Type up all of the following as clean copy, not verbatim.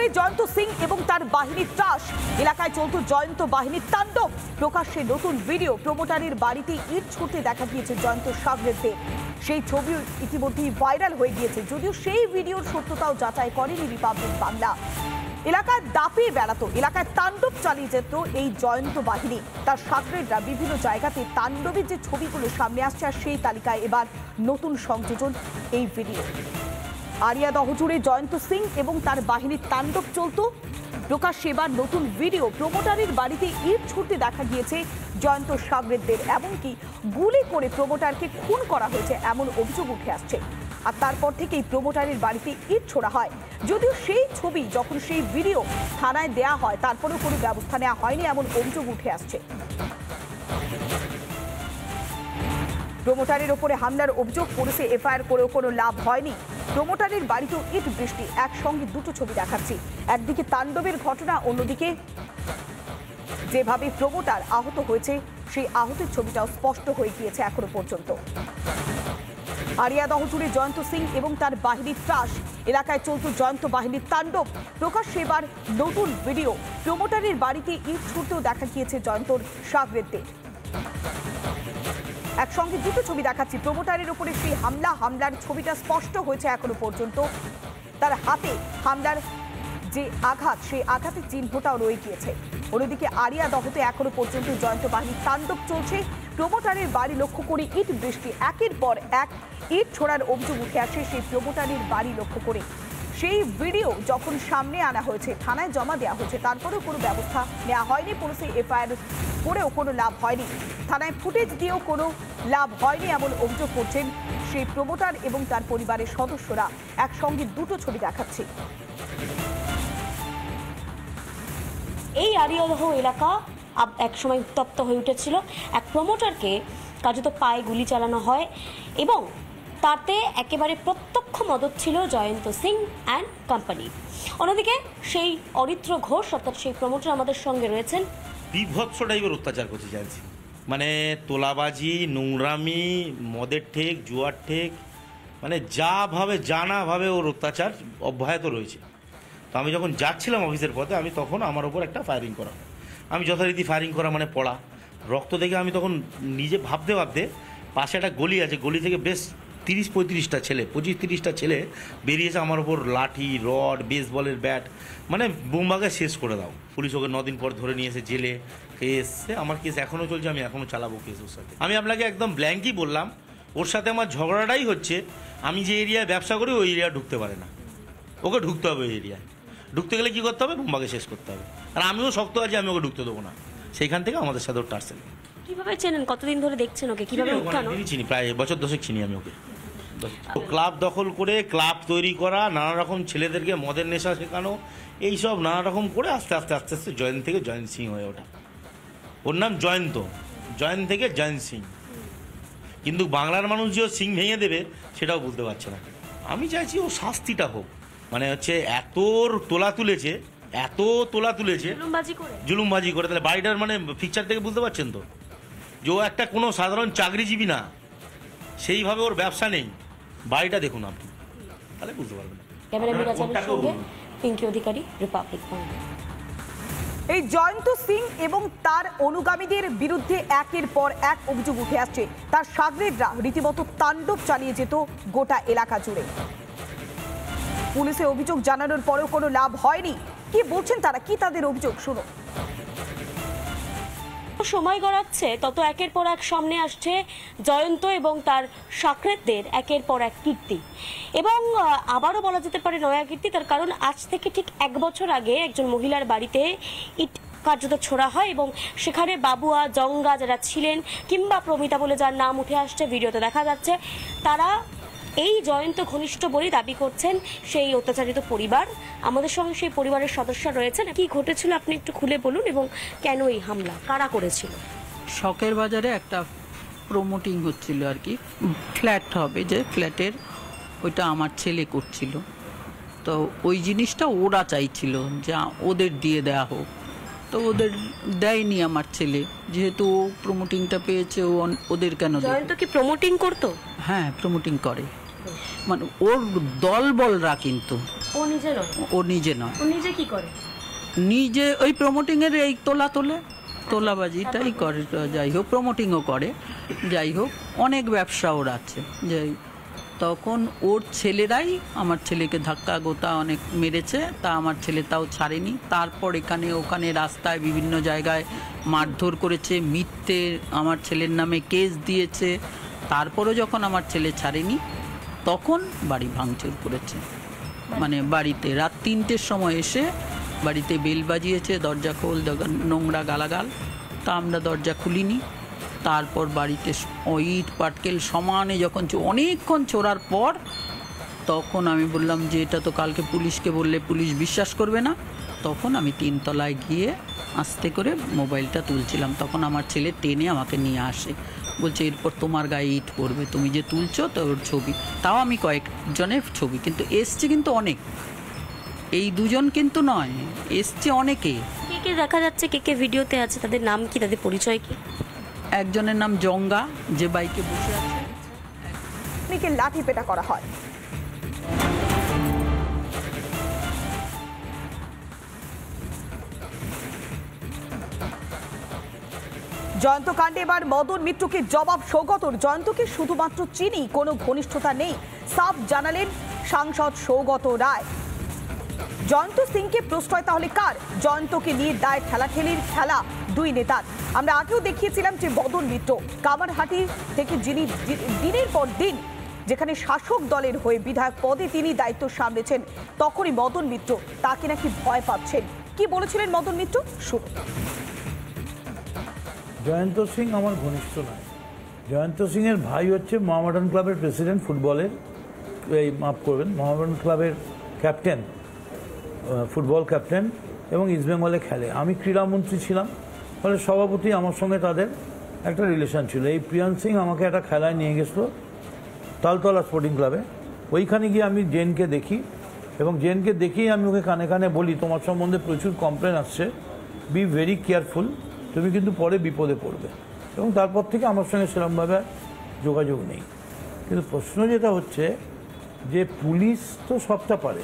জুড়ে জয়ন্ত সিং এবং তার বাহিনীর ত্রাস। এলাকায় চলতো জয়ন্ত বাহিনীর তাণ্ডব। প্রকাশ্যে নতুন ভিডিও, প্রমোটারের বাড়িতে ইট ছুটতে দেখা গিয়েছে জয়ন্ত সাগরেদদের। সেই ছবি ইতিমধ্যেই ভাইরাল হয়ে গিয়েছে, যদিও সেই ভিডিওর সত্যতাও যাচাই করেনি রিপাবলিক বাংলা। এলাকায় দাপিয়ে বেড়াতো, এলাকায় তাণ্ডব চালিয়ে যেত এই জয়ন্ত বাহিনী। তার সাগরেদরা বিভিন্ন জায়গাতে তাণ্ডবের যে ছবিগুলো সামনে আসছে, আর সেই তালিকায় এবার নতুন সংযোজন এই ভিডিও। আরিয়াদহ জুড়ে জয়ন্ত সিং এবং তার বাহিনীর তাণ্ডব চলত। প্রকাশ্যে এবার নতুন ভিডিও, প্রমোটারের বাড়িতে ইট ছুটতে দেখা গিয়েছে জয়ন্ত সাগরেদদের। এমনকি গুলি করে প্রমোটারকে খুন করা হয়েছে এমন অভিযোগ উঠে আসছে। আর তারপর থেকেই প্রমোটারের বাড়িতে ইট ছোড়া হয়। যদিও সেই ছবি, যখন সেই ভিডিও থানায় দেয়া হয়, তারপরেও কোনো ব্যবস্থা নেওয়া হয়নি এমন অভিযোগ উঠে আসছে। প্রমোটারের ওপরে হামলার অভিযোগ, পুলিশে এফআইআর করেও কোনো লাভ হয়নি। প্রমোটারের বাড়িতেও ইট বৃষ্টি, একসঙ্গে দুটো ছবি দেখাচ্ছি। একদিকে তাণ্ডবের ঘটনা, অন্যদিকে যেভাবে প্রমোটার আহত হয়েছে সেই আহতের ছবিটাও স্পষ্ট হয়ে গিয়েছে এখনো পর্যন্ত। আরিয়াদহ জুড়ে জয়ন্ত সিং এবং তার বাহিনীর ত্রাস। এলাকায় চলত জয়ন্ত বাহিনীর তাণ্ডব। প্রকাশ্যে এবার নতুন ভিডিও, প্রমোটারের বাড়িতে ইট ছুটতেও দেখা গিয়েছে জয়ন্তর সাগরেদদের। একসঙ্গে দুটো ছবি দেখাচ্ছি। প্রমোটারের উপরে সেই হামলার ছবিটা স্পষ্ট হয়েছে এখনো পর্যন্ত। তার হাতে হামলার যে আঘাত, সেই আঘাতের চিহ্নটাও রয়ে গিয়েছে। অন্যদিকে আরিয়াদহতে এখনো পর্যন্ত জয়ন্ত বাহিনীর তাণ্ডব চলছে। প্রমোটারের বাড়ি লক্ষ্য করে ইট বৃষ্টি, একের পর এক ইট ছোড়ার অভিযোগ উঠে আসে সেই প্রমোটারের বাড়ি লক্ষ্য করে। সেই ভিডিও যখন সামনে আনা হয়েছে, থানায় জমা দেওয়া হয়েছে, তারপরেও কোনো ব্যবস্থা নেওয়া হয়নি। পুলিশে এফআইআর করেও কোনো লাভ হয়নি, থানায় ফুটেজ দিয়েও কোনো লাভ হয়নি এমন অভিযোগ করছেন সেই প্রমোটার এবং তার পরিবারের সদস্যরা। একসঙ্গে দুটো ছবি দেখাচ্ছে। এই আরিয়াদহ এলাকা একসময় উত্তপ্ত হয়ে উঠেছিল। এক প্রমোটারকে কার্যত পায়ে গুলি চালানো হয় এবং তাতে একেবারে প্রত্যক্ষ মদত ছিল জয়ন্ত সিং অ্যান্ড কোম্পানি। অন্যদিকে সেই অরিত্র ঘোষ, অর্থাৎ সেই প্রমোটার আমাদের সঙ্গে রয়েছেন। বিভৎস টাইপের অত্যাচার করতে চাইছি, মানে তোলাবাজি, নোংরামি, মদের ঠেক, জুয়ার ঠেক, মানে যাভাবে জানাভাবে ওর অত্যাচার অব্যাহত রয়েছে। তো আমি যখন যাচ্ছিলাম অফিসের পথে, আমি তখন আমার ওপর একটা ফায়ারিং করা। আমি যথারীতি ফায়ারিং করা মানে পড়া, রক্ত দেখে আমি তখন নিজে ভাবতে পাশে একটা গলি আছে, গলি থেকে বেশ 30-35টা ছেলে, 25-30টা ছেলে বেরিয়েছে আমার ওপর লাঠি, রড, বেসবলের ব্যাট, মানে বোমবাগে শেষ করে দাও। পুলিশ ওকে 9 দিন পর ধরে নিয়ে এসে জেলে, কেস, আমার কেস এখনও চলছে, আমি এখনও চালাবো কেস ওর সাথে। আমি আপনাকে একদম ব্ল্যাঙ্কই বললাম, ওর সাথে আমার ঝগড়াটাই হচ্ছে আমি যে এরিয়ায় ব্যবসা করি ওই এরিয়া ঢুকতে পারে না, ওকে ঢুকতে হবে ওই এরিয়ায়। ঢুকতে গেলে কী করতে হবে? বোমবাগে শেষ করতে হবে। আর আমিও শক্ত আছি, আমি ওকে ঢুকতে দেবো না। সেইখান থেকে আমাদের সাথে ওর টার্সেল। কিভাবে চেনেন? কতদিন ধরে দেখছেন ওকে? কিভাবে চিনি, প্রায় বছর 10 চিনি আমি ওকে। ক্লাব দখল করে, ক্লাব তৈরি করা, নানা রকম ছেলেদেরকে মদের নেশা শেখানো, এইসব নানা রকম করে আস্তে আস্তে জয়েন্ট থেকে জয়ন্ত সিং হয়ে ওঠা। ওর নাম জয়ন্ত, জয়েন্ট থেকে জয়ন্ত সিং। কিন্তু বাংলার মানুষ যে সিং ভেঙে দেবে সেটাও বুঝতে পারছে না। আমি চাইছি ও শাস্তিটা হোক। মানে হচ্ছে এত তোলা তুলেছে, জুলুমবাজি করে, তাহলে বাড়িটার মানে পিকচার থেকে বুঝতে পারছেন তো যে ও একটা কোনো সাধারণ চাকরিজীবী না, সেইভাবে ওর ব্যবসা নেই। বাড়িটা দেখুন আপনি, তাহলে বুঝতে পারবেন। এই জয়ন্ত সিং এবং তার অনুগামীদের বিরুদ্ধে একের পর এক অভিযোগ উঠে আসছে। তার সাগরেদরা রীতিমতো তাণ্ডব চালিয়ে যেত গোটা এলাকা জুড়ে। পুলিশে অভিযোগ জানানোর পরেও কোনো লাভ হয়নি। কি বলছেন তারা, কি তাদের অভিযোগ, শুনো। সময় গড়াচ্ছে তত একের পর এক সামনে আসছে জয়ন্ত এবং তার সাগরেদদের একের পর এক কীর্তি, এবং আবারও বলা যেতে পারে নয়া কীর্তি। তার কারণ আজ থেকে ঠিক 1 বছর আগে একজন মহিলার বাড়িতে ইট কার্যত ছোড়া হয় এবং সেখানে বাবুয়া, জঙ্গা যারা ছিলেন, কিংবা প্রমিতা বলে যার নাম উঠে আসছে ভিডিওতে দেখা যাচ্ছে, তারা এই জয়ন্ত ঘনিষ্ঠ বলে দাবি করছেন সেই অত্যাচারিত পরিবার। আমাদের সঙ্গে সেই পরিবারের সদস্য রয়েছেন। কি ঘটেছিল আপনি একটু খুলে বলুন, এবং কেন এই হামলা, কারা করেছিল? শখের বাজারে একটা প্রমোটিং হচ্ছিল আর কি, ফ্ল্যাট হবে, যে ফ্ল্যাটের ওইটা আমার ছেলে করছিল। তো ওই জিনিসটা ওরা চাইছিল যে ওদের দিয়ে দেওয়া হোক, তো ওদের দেয়নি আমার ছেলে, যেহেতু ও প্রমোটিংটা পেয়েছে, ওদের কেন? জয়ন্ত কি প্রমোটিং করতো? হ্যাঁ, প্রমোটিং করে। মানে ওর দলবলরা, কিন্তু ও নিজে নয়, ও নিজে নয়। ও নিজে কি করে? নিজে ওই প্রমোটিংয়ের এই তোলাবাজিটাই করে, যাই হোক প্রমোটিংও করে, যাই হোক অনেক ব্যবসা ওর আছে। যাই তখন ওর ছেলেরাই আমার ছেলেকে ধাক্কা গোতা অনেক মেরেছে, তা আমার ছেলে তাও ছাড়েনি। তারপর এখানে ওখানে রাস্তায় বিভিন্ন জায়গায় মারধর করেছে, মিথ্যে আমার ছেলের নামে কেস দিয়েছে। তারপরও যখন আমার ছেলে ছাড়েনি তখন বাড়ি ভাঙচুর করেছে। মানে বাড়িতে রাত 3টের সময় এসে বাড়িতে বেল বাজিয়েছে, দরজা খোল, নোংরা গালাগাল। তা আমরা দরজা খুলিনি। তারপর বাড়িতে ইট পাটকেল সমানে যখন অনেকক্ষণ ছোড়ার পর তখন আমি বললাম যে এটা তো কালকে পুলিশকে বললে পুলিশ বিশ্বাস করবে না। তখন আমি 3 তলায় গিয়ে আস্তে করে মোবাইলটা তুলছিলাম। তখন আমার ছেলে টেনে আমাকে নিয়ে আসে, বলছে এরপর তোমার গায়ে ইট পড়বে, তুমি যে তুলছো তো ওর ছবি। তাও আমি কয়েকজনের ছবি কিন্তু এসছে, কিন্তু অনেক, এই 2 জন কিন্তু নয়, এসছে অনেকে। কে কে দেখা যাচ্ছে, কে কে ভিডিওতে আছে, তাদের নাম কি, তাদের পরিচয় কি? একজনের নাম জঙ্গা, যে বাইকে বসে আছে। লাঠি পেটা করা হয়। জয়ন্ত কাণ্ডে এবার মদন মিত্রকে জবাব সৌগতর। জয়ন্তকে শুধুমাত্র চিনি, কোনো ঘনিষ্ঠতা নেই, সাফ জানালেন সাংসদ সৌগত রায়। জয়ন্ত সিংকে প্রশ্রয় তাহলে কার? জয়ন্তকে নিয়ে দায় ঠেলাঠেলির খেলা 2 নেতার। আমরা আগেও দেখিয়েছিলাম যে মদন মিত্র কামারহাটি থেকে যিনি দিনের পর দিন যেখানে শাসক দলের হয়ে বিধায়ক পদে তিনি দায়িত্ব সামলেছেন, তখনই মদন মিত্র তাকে নাকি ভয় পাচ্ছেন। কি বলেছিলেন মদন মিত্র, শুনুন। জয়ন্ত সিং আমার ঘনিষ্ঠ নয়। জয়ন্ত সিংয়ের ভাই হচ্ছে মোহামেডান ক্লাবের প্রেসিডেন্ট ফুটবলের, এই মাফ করবেন, মোহামেডান ক্লাবের ক্যাপ্টেন, ফুটবল ক্যাপ্টেন, এবং ইস্টবেঙ্গলে খেলে। আমি ক্রীড়ামন্ত্রী ছিলাম, ফলে সভাপতি আমার সঙ্গে তাদের একটা রিলেশন ছিল। এই প্রিয়ান সিং আমাকে একটা খেলায় নিয়ে গেছিলো তালতলা স্পোর্টিং ক্লাবে। ওইখানে গিয়ে আমি জেনকে দেখি, এবং জেনকে দেখেই আমি ওকে কানে কানে বলি তোমার সম্বন্ধে প্রচুর কমপ্লেন আসছে, বি ভেরি কেয়ারফুল, তুমি কিন্তু পরে বিপদে পড়বে। এবং তারপর থেকে আমার সঙ্গে সেরকমভাবে যোগাযোগ নেই। কিন্তু প্রশ্ন যেটা হচ্ছে যে পুলিশ তো সবটা পারে,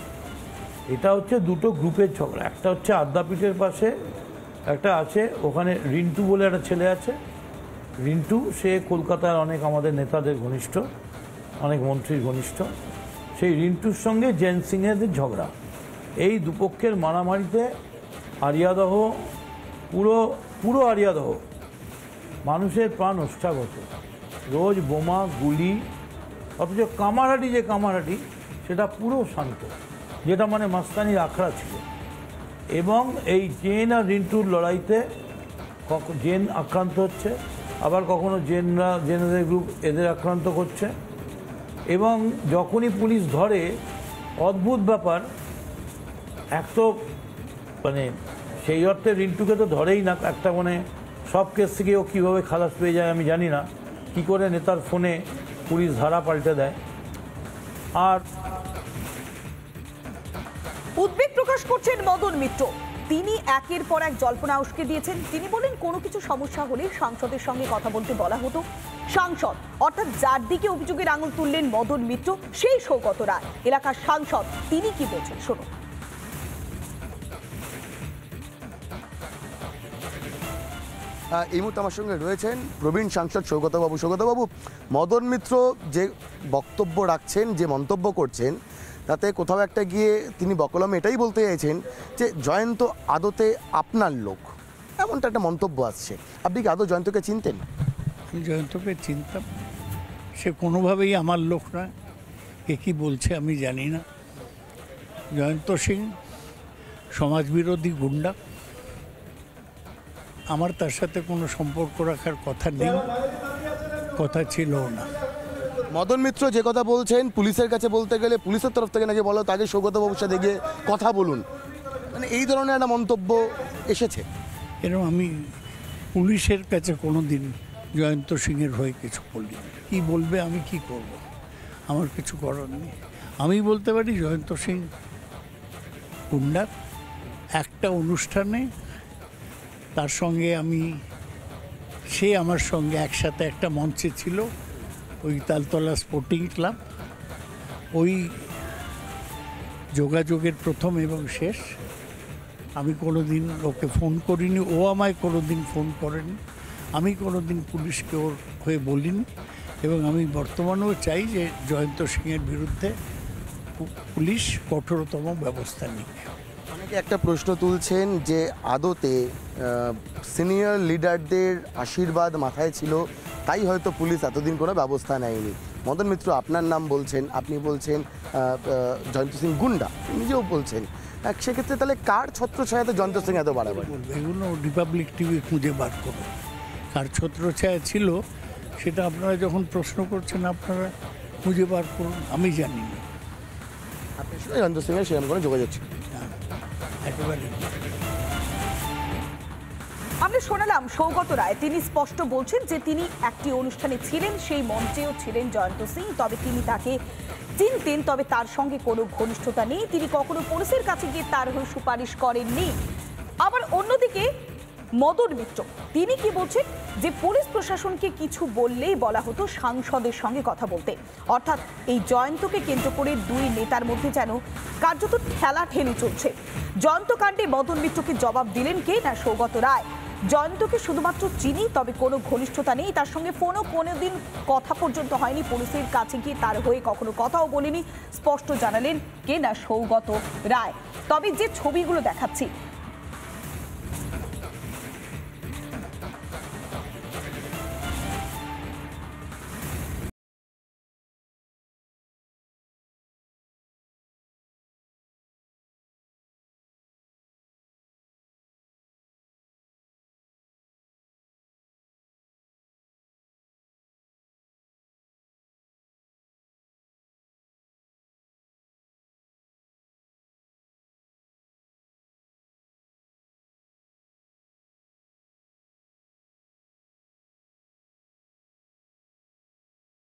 এটা হচ্ছে 2টো গ্রুপের ঝগড়া। একটা হচ্ছে আদ্যাপীঠের পাশে একটা আছে, ওখানে রিন্টু বলে একটা ছেলে আছে। রিন্টু সে কলকাতার অনেক আমাদের নেতাদের ঘনিষ্ঠ, অনেক মন্ত্রীর ঘনিষ্ঠ। সেই রিন্টুর সঙ্গে জেন সিংয়ের ঝগড়া। এই দুপক্ষের মারামারিতে আরিয়াদহ, পুরো আরিয়াদহ মানুষের প্রাণ ওষ্ঠাগত, রোজ বোমা গুলি। অথচ কামারহাটি যে কামারহাটি সেটা পুরো শান্ত, যেটা মানে মাস্তানির আখড়া ছিল। এবং এই জেন আর রিন্টুর লড়াইতে জেন আক্রান্ত হচ্ছে, আবার কখনো জেনদের গ্রুপ এদের আক্রান্ত করছে। এবং যখনই পুলিশ ধরে, অদ্ভুত ব্যাপার, এক তো মানে সেই অর্থে রিন্টুকে তো ধরেই না, একটা মানে সব কেস থেকে ও কীভাবে খালাস পেয়ে যায় আমি জানি না, কী করে নেতার ফোনে পুলিশ ধারা পাল্টে দেয়। আর উদ্বেগ প্রকাশ করছেন মদন মিত্র। তিনি একের পর এক জল্পনা উস্কে দিয়েছেন। তিনি বলেন কোনো কিছু সমস্যা হলে সাংসদের সঙ্গে কথা বলতে বলা হতো। সাংসদ অর্থাৎ যার দিকে অভিযোগের আঙুল তুললেন মদন মিত্র, সেই সৌগত রায়, এলাকার সাংসদ, তিনি কি বলছেন শুনুন। এই মুহূর্তে আমার সঙ্গে রয়েছেন প্রবীণ সাংসদ সৌগতবাবু। সৌগতবাবু, মদন মিত্র যে বক্তব্য রাখছেন, যে মন্তব্য করছেন, তাতে কোথাও একটা গিয়ে তিনি বকলমে এটাই বলতে চাইছেন যে জয়ন্ত আদতে আপনার লোক, এমনটা একটা মন্তব্য আসছে। আপনি কি আদৌ জয়ন্তকে চিনতেন? আমি জয়ন্তকে চিনতাম, সে কোনোভাবেই আমার লোক নয়। কে কী বলছে আমি জানি না। জয়ন্ত সিং সমাজবিরোধী গুন্ডা, আমার তার সাথে কোনো সম্পর্ক রাখার কথা নেই, কথা ছিল না। মদন মিত্র যে কথা বলছেন, পুলিশের কাছে বলতে গেলে পুলিশের তরফ থেকে নাকি বলো তাকে সৌগতবাবুর সাথে গিয়ে কথা বলুন, মানে এই ধরনের একটা মন্তব্য এসেছে। এরকম আমি পুলিশের কাছে কোনো দিন জয়ন্ত সিংয়ের হয়ে কিছু বলি। কি বলবে, আমি কি করব? আমার কিছু করার নেই। আমি বলতে পারি জয়ন্ত সিং গুন্ডা। একটা অনুষ্ঠানে তার সঙ্গে সে আমার সঙ্গে একসাথে একটা মঞ্চে ছিল, ওই তালতলা স্পোর্টিং ক্লাব। ওই যোগাযোগের প্রথম এবং শেষ। আমি কোনোদিন ওকে ফোন করিনি, ও আমায় কোনোদিন ফোন করেনি, আমি কোনোদিন পুলিশকে ওর হয়ে বলিনি। এবং আমি বর্তমানেও চাই যে জয়ন্ত সিংয়ের বিরুদ্ধে পুলিশ কঠোরতম ব্যবস্থা নিক। অনেকে একটা প্রশ্ন তুলছেন যে আদতে সিনিয়র লিডারদের আশীর্বাদ মাথায় ছিল, তাই হয়তো পুলিশ এতদিন কোনো ব্যবস্থা নেয়নি। মদন মিত্র আপনার নাম বলছেন, আপনি বলছেন জয়ন্ত সিং গুন্ডা, নিজেও বলছেন, সেক্ষেত্রে তাহলে কার ছত্রছায়াতে জয়ন্ত সিং এত বাড়াবাড়ি? এগুলো রিপাবলিক টিভি খুঁজে বার করুন কার ছত্রছায়া ছিল, সেটা আপনারা যখন প্রশ্ন করছেন আপনারা খুঁজে বার করুন, আমি জানি না। আপনার সঙ্গে জয়ন্ত সিংয়ের সেরকম কোনো যোগাযোগ ছিল? একেবারে আমরা শোনালাম সৌগত রায়, তিনি স্পষ্ট বলছেন যে তিনি একটি অনুষ্ঠানে ছিলেন, সেই মঞ্চেও ছিলেন জয়ন্ত সিং, তবে তিনি তাকে চিনতেন, তবে তার সঙ্গে কোনো ঘনিষ্ঠতা নেই, তিনি কখনো পুলিশের কাছে গিয়ে তার হয়ে সুপারিশ করেননি। আবার অন্যদিকে মদন মিত্র তিনি কি বলছেন যে পুলিশ প্রশাসনকে কিছু বললেই বলা হতো সাংসদের সঙ্গে কথা বলতে, অর্থাৎ এই জয়ন্তকে কেন্দ্র করে দুই নেতার মধ্যে যেন কার্যত ঠেলাঠেলি চলছে। জয়ন্ত কাণ্ডে মদন মিত্রকে জবাব দিলেন কে? না সৌগত রায়। জয়ন্তকে শুধুমাত্র চিনি, তবে কোনো ঘনিষ্ঠতা নেই, তার সঙ্গে ফোনও কোনোদিন কথা পর্যন্ত হয়নি, পুলিশের কাছে গিয়ে তার হয়ে কখনো কথাও বলিনি, স্পষ্ট জানালেন কে? না সৌগত রায়। তবে যে ছবিগুলো দেখাচ্ছি